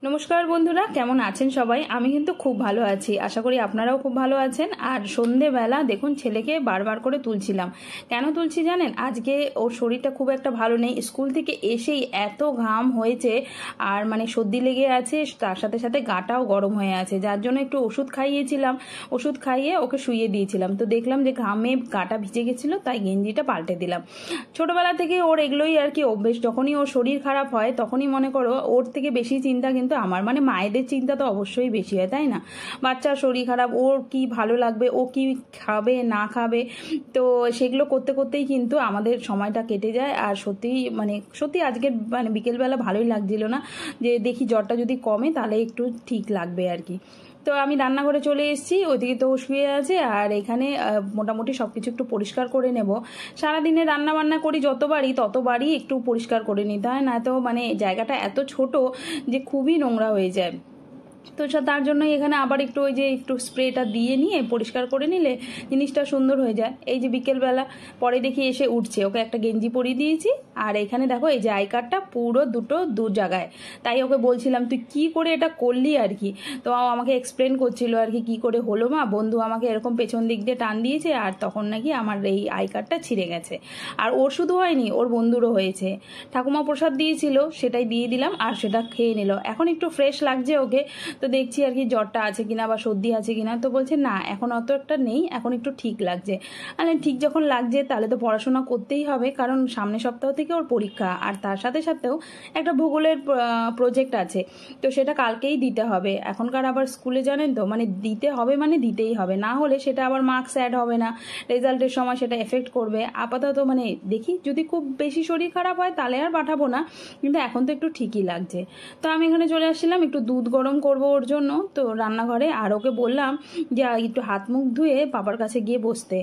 নমস্কার বন্ধুরা, কেমন আছেন সবাই? আমি কিন্তু খুব ভালো আছি, আশা করি আপনারাও খুব ভালো আছেন। আর সন্ধেবেলা দেখুন ছেলেকে বারবার করে তুলছিলাম। কেন তুলছি জানেন? আজকে ওর শরীরটা খুব একটা ভালো নেই। স্কুল থেকে এসেই এত ঘাম হয়েছে আর মানে সর্দি লেগে আছে, তার সাথে সাথে গাটাও গরম হয়ে আছে, যার জন্য একটু ওষুধ খাইয়েছিলাম। ওষুধ খাইয়ে ওকে শুইয়ে দিয়েছিলাম, তো দেখলাম যে ঘামে গাটা ভিজে গেছিলো, তাই গেঞ্জিটা পাল্টে দিলাম। ছোটবেলা থেকে ওর এগুলোই আর কি অভ্যেস। যখনই ওর শরীর খারাপ হয় তখনই মনে করো ওর থেকে বেশি চিন্তা কিন্তু আমার, মানে মায়েদের চিন্তা তো অবশ্যই বেশি হয়, তাই না? বাচ্চার শরীর খারাপ, ওর কি ভালো লাগবে, ও কি খাবে না খাবে, তো সেগুলো করতে করতেই কিন্তু আমাদের সময়টা কেটে যায়। আর সত্যি আজকে মানে বিকেলবেলা ভালোই লাগছিল না, যে দেখি জ্বরটা যদি কমে তাহলে একটু ঠিক লাগবে আর কি। তো আমি রান্নাঘরে চলে এসেছি, ওইদিকে তো শুয়ে আছে, আর এখানে মোটামুটি সব কিছু একটু পরিষ্কার করে নেব। সারাদিনে রান্না বান্না করি যতবারই ততবারই একটু পরিষ্কার করে নিতে হয়, না তো মানে জায়গাটা এত ছোট যে খুবই নোংরা হয়ে যায়। তো তার জন্য এখানে আবার একটু ওই যে একটু স্প্রেটা দিয়ে নিয়ে পরিষ্কার করে নিলে জিনিসটা সুন্দর হয়ে যায়। এই যে বিকেলবেলা পরে দেখি এসে উঠছে, ওকে একটা গেঞ্জি পরিয়ে দিয়েছি। আর এখানে দেখো এই যে আই কার্ডটা পুরো দু জায়গায়, তাই ওকে বলছিলাম তুই কি করে এটা করলি আর কি। তো আমাকে এক্সপ্লেন করছিল আর কি করে হলো মা, বন্ধু আমাকে এরকম পেছন দিক দিয়ে টান দিয়েছে আর তখন নাকি আমার এই আই কার্ডটা ছিঁড়ে গেছে। আর ওর শুধু হয়নি, ওর বন্ধুরও হয়েছে। ঠাকুমা প্রসাদ দিয়েছিল, সেটাই দিয়ে দিলাম আর সেটা খেয়ে নিল। এখন একটু ফ্রেশ লাগছে ওকে, তো দেখছি আর কি জ্বরটা আছে কিনা বা সর্দি আছে কিনা। তো বলছে না এখন অত একটা নেই, এখন একটু ঠিক লাগছে। মানে ঠিক যখন লাগছে তাহলে তো পড়াশোনা করতেই হবে, কারণ সামনের সপ্তাহ থেকে ওর পরীক্ষা, আর তার সাথে সাথেও একটা ভূগোলের প্রজেক্ট আছে, তো সেটা কালকেই দিতে হবে। এখনকার আবার স্কুলে জানেন তো মানে দিতে হবে মানে দিতেই হবে, না হলে সেটা আবার মার্কস অ্যাড হবে না, রেজাল্টের সময় সেটা এফেক্ট করবে। আপাতত মানে দেখি যদি খুব বেশি শরীর খারাপ হয় তাহলে আর পাঠাবো না, কিন্তু এখন তো একটু ঠিকই লাগছে। তো আমি এখানে চলে আসছিলাম একটু দুধ গরম করবো ওর জন্য, তো রান্নাঘরে। আর ওকে বললাম যে একটু হাত মুখ ধুয়ে বাবার কাছে গিয়ে বসতে,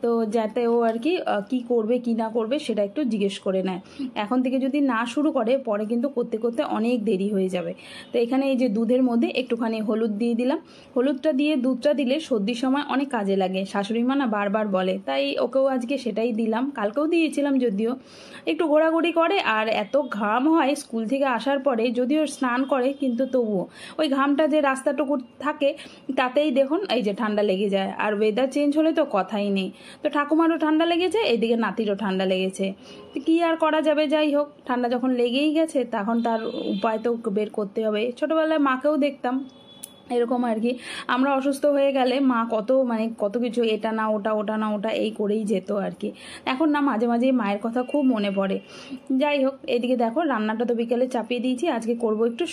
তো যাতে ও আর কি কি করবে কি না করবে সেটা একটু জিজ্ঞেস করে নেয়। এখন থেকে যদি না শুরু করে পরে কিন্তু করতে করতে অনেক দেরি হয়ে যাবে। তো এখানে এই যে দুধের মধ্যে একটুখানি হলুদ দিয়ে দিলাম। হলুদটা দিয়ে দুধটা দিলে সর্দির সময় অনেক কাজে লাগে, শাশুড়ি মা না বারবার বলে, তাই ওকেও আজকে সেটাই দিলাম। কালকেও দিয়েছিলাম, যদিও একটু ঘোরাঘুরি করে আর এত ঘাম হয় স্কুল থেকে আসার পরে, যদিও স্নান করে কিন্তু তবুও ওই ঘামটা যে রাস্তাটুকু থাকে তাতেই দেখুন এই যে ঠান্ডা লেগে যায়। আর ওয়েদার চেঞ্জ হলে তো কথাই নেই, তো ঠাকুমারও ঠান্ডা লেগেছে, এদিকে নাতিরও ঠান্ডা লেগেছে। কি আর করা যাবে, যাই হোক ঠান্ডা যখন লেগেই গেছে তখন তার উপায় তো বের করতে হবে। ছোটবেলায় মাকেও দেখতাম এরকম আর কি, আমরা অসুস্থ হয়ে গেলে মা কত কিছু এটা না ওটা, ওটা না ওটা এই করেই যেত আর কি। এখন না মাঝে মাঝে মায়ের কথা খুব মনে পড়ে। যাই হোক এদিকে দেখো রান্নাটা তো বিকেলে চাপিয়ে দিয়েছি। আজকে করব একটু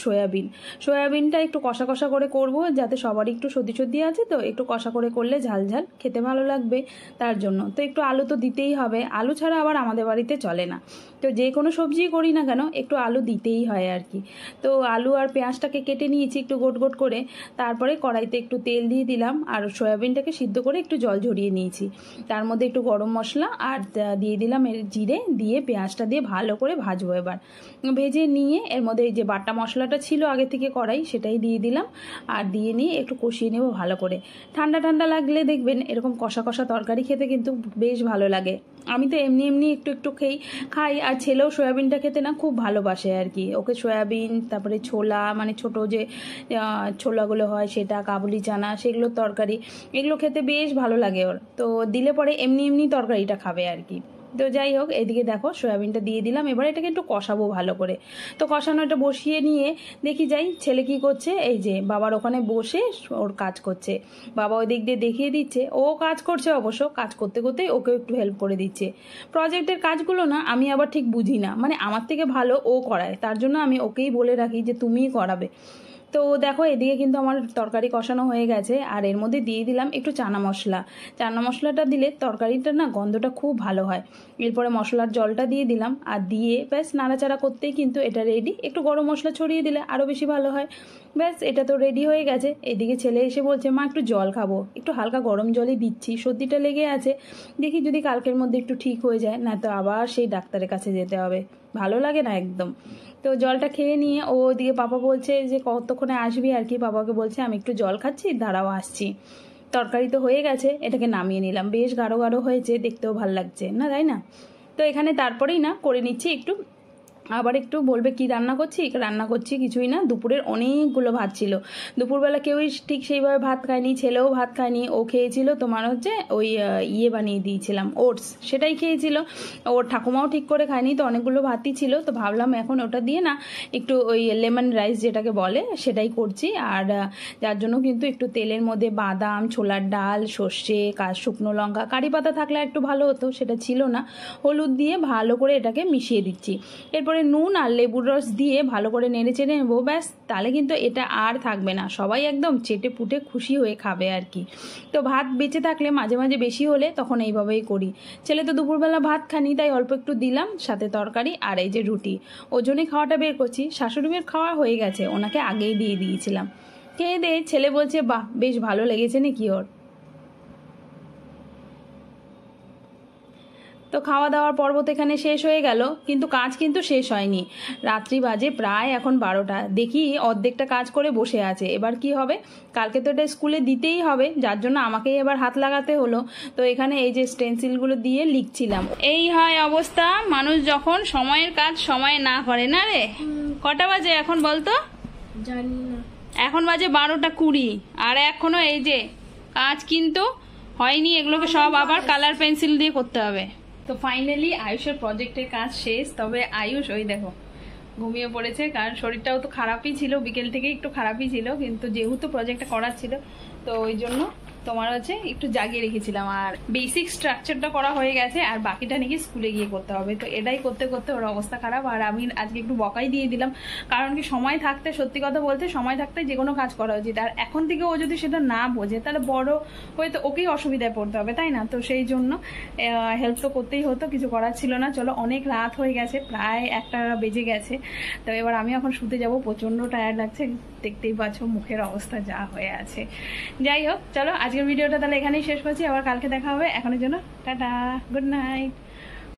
সয়াবিনটা একটু কষা কষা করে করব, যাতে সবারই একটু সর্দি আছে, তো একটু কষা করে করলে ঝাল ঝাল খেতে ভালো লাগবে। তার জন্য তো একটু আলু তো দিতেই হবে, আলু ছাড়া আবার আমাদের বাড়িতে চলে না। তো যে কোনো সবজি করি না কেন একটু আলু দিতেই হয় আর কি। তো আলু আর পেঁয়াজটাকে কেটে নিয়েছি একটু গোট গোট করে, তারপরে কড়াইতে একটু তেল দিয়ে দিলাম আর সয়াবিনটাকে সিদ্ধ করে একটু জল ঝরিয়ে নিয়েছি। তার মধ্যে একটু গরম মশলা আর দিয়ে দিলাম এর জিরে, দিয়ে পেঁয়াজটা দিয়ে ভালো করে ভাজবো। এবার ভেজে নিয়ে এর মধ্যে এই যে বাটা মশলাটা ছিল আগে থেকে কড়াই, সেটাই দিয়ে দিলাম আর দিয়ে নিয়ে একটু কষিয়ে নেব ভালো করে। ঠান্ডা ঠান্ডা লাগলে দেখবেন এরকম কষা কষা তরকারি খেতে কিন্তু বেশ ভালো লাগে। আমি তো এমনি এমনি একটু একটু খাই, আর ছেলেও সয়াবিনটা খেতে না খুব ভালোবাসে আর কি। ওকে সয়াবিন, তারপরে ছোলা মানে ছোট যে ছোলাগুলো হয় সেটা, কাবুলি চানা, সেগুলোর তরকারি, এগুলো খেতে বেশ ভালো লাগে ওর। তো দিলে পরে এমনি এমনি তরকারিটা খাবে আর কি। তো যাই হোক এদিকে দেখো সয়াবিনটা দিয়ে দিলাম, এবার এটাকে একটু কষাবো ভালো করে। তো কষানোটা বসিয়ে নিয়ে দেখি যাই ছেলে কি করছে। এই যে বাবার ওখানে বসে ওর কাজ করছে, বাবা ওই দিক দিয়ে দেখিয়ে দিচ্ছে, ও কাজ করছে অবশ্য, কাজ করতে করতে ওকেও একটু হেল্প করে দিচ্ছে। প্রজেক্টের কাজগুলো না আমি আবার ঠিক বুঝি না, মানে আমার থেকে ভালো ও করায়, তার জন্য আমি ওকেই বলে রাখি যে তুমিই করাবে। তো দেখো এদিকে কিন্তু আমার তরকারি কষানো হয়ে গেছে, আর এর মধ্যে দিয়ে দিলাম একটু চানা মশলাটা দিলে তরকারিটা না গন্ধটা খুব ভালো হয়। এরপরে মশলার জলটা দিয়ে দিলাম আর দিয়ে ব্যাস নাড়াচাড়া করতেই কিন্তু এটা রেডি। একটু গরম মশলা ছড়িয়ে দিলে আরও বেশি ভালো হয়। ব্যাস এটা তো রেডি হয়ে গেছে। এদিকে ছেলে এসে বলছে মা একটু জল খাবো, একটু হালকা গরম জলই দিচ্ছি, সর্দিটা লেগে আছে, দেখি যদি কালকের মধ্যে একটু ঠিক হয়ে যায়, না তো আবার সেই ডাক্তারের কাছে যেতে হবে, ভালো লাগে না একদম। তো জলটা খেয়ে নিয়ে ও ওদিকে পাপা বলছে যে কতক্ষণে আসবি আর কি, বাবাকে বলছে আমি একটু জল খাচ্ছি, দাঁড়াও আসছি। তরকারি তো হয়ে গেছে, এটাকে নামিয়ে নিলাম, বেশ গাঢ় গাঢ় হয়েছে, দেখতেও ভাল লাগছে না, তাই না? তো এখানে তারপরেই না করে নিচ্ছি একটু আবার একটু বলবে কি রান্না করছি কিছুই না, দুপুরের অনেকগুলো ভাত ছিল। দুপুরবেলা কেউই ঠিক সেইভাবে ভাত খায়নি, ছেলেও ভাত খায়নি, ও খেয়েছিল তোমার হচ্ছে ওই বানিয়ে দিয়েছিলাম ওটস, সেটাই খেয়েছিল। ওর ঠাকুমাও ঠিক করে খায়নি, তো অনেকগুলো ভাতই ছিল, তো ভাবলাম এখন ওটা দিয়ে না একটু ওই লেমন রাইস যেটাকে বলে সেটাই করছি। আর যার জন্য কিন্তু একটু তেলের মধ্যে বাদাম, ছোলার ডাল, সর্ষে, শুকনো লঙ্কা, কারি পাতা থাকলে একটু ভালো হতো, সেটা ছিল না, হলুদ দিয়ে ভালো করে এটাকে মিশিয়ে দিচ্ছি। এরপরে নুন আর লেবুর রস দিয়ে ভালো করে নেড়ে চেড়ে নেবো, ব্যাস তাহলে কিন্তু এটা আর থাকবে না, সবাই একদম চেটে পুটে খুশি হয়ে খাবে আর কি। তো ভাত বেঁচে থাকলে মাঝে মাঝে বেশি হলে তখন এইভাবেই করি। ছেলে তো দুপুরবেলা ভাত খানি, তাই অল্প একটু দিলাম, সাথে তরকারি আর এই যে রুটি, ওজনে খাওয়াটা বের করছি। শাশুড়ি মেয়ের খাওয়া হয়ে গেছে, ওনাকে আগেই দিয়ে দিয়েছিলাম। খেয়ে দিয়ে ছেলে বলছে বাহ বেশ ভালো লেগেছে নাকি ওর। তো খাওয়া দাওয়ার পর্ব তো এখানে শেষ হয়ে গেল, কিন্তু কাজ কিন্তু শেষ হয়নি। রাত্রি বাজে প্রায় এখন 12টা, দেখি অর্ধেকটা কাজ করে বসে আছে। এবার কি হবে, কালকে তো এটা স্কুলে দিতেই হবে, যার জন্য আমাকেই এবার হাত লাগাতে হলো। তো এখানে এই যে স্টেন্সিলগুলো দিয়ে লিখছিলাম। এই হয় অবস্থা মানুষ যখন সময়ের কাজ সময়ে না করে, না রে? কটা বাজে এখন বলতো? জানি না, এখন বাজে 12টা 20, আর এখনো এই যে কাজ কিন্তু হয়নি, এগুলোকে সব আবার কালার পেন্সিল দিয়ে করতে হবে। তো ফাইনালি আয়ুষের প্রজেক্টের কাজ শেষ। তবে আয়ুষ ওই দেখো ঘুমিয়ে পড়েছে, কারণ শরীরটাও তো খারাপই ছিল, বিকেল থেকে একটু খারাপই ছিল, কিন্তু যেহেতু প্রজেক্টটা করার ছিল তো ওই জন্য তোমার হচ্ছে একটু জাগিয়ে রেখেছিলাম। আর বেসিক স্ট্রাকচারটা করা হয়ে গেছে, আর বাকিটা নাকি স্কুলে গিয়ে করতে হবে। তো এটাই করতে করতে ওর অবস্থা খারাপ, আর আমি আজকে একটু বকাই দিয়ে দিলাম, কারণ কি সময় থাকতে, সত্যি কথা বলতে সময় থাকতে যে কোনো কাজ করা উচিত। আর এখন থেকে ও যদি সেটা না বোঝে তাহলে বড় হয়ে তো ওকেই অসুবিধায় পড়তে হবে, তাই না? তো সেই জন্য হেল্প তো করতেই হতো, কিছু করার ছিল না। চলো অনেক রাত হয়ে গেছে, প্রায় 1টা বেজে গেছে। তো এবার আমি এখন শুতে যাব, প্রচণ্ড টায়ার্ড লাগছে, দেখতেই পাচ্ছ মুখের অবস্থা যা হয়ে আছে। যাই হোক, চলো আজকের ভিডিওটা তাহলে এখানেই শেষ করছি, আবার কালকে দেখা হবে। এখনের জন্য টাটা, গুড নাইট।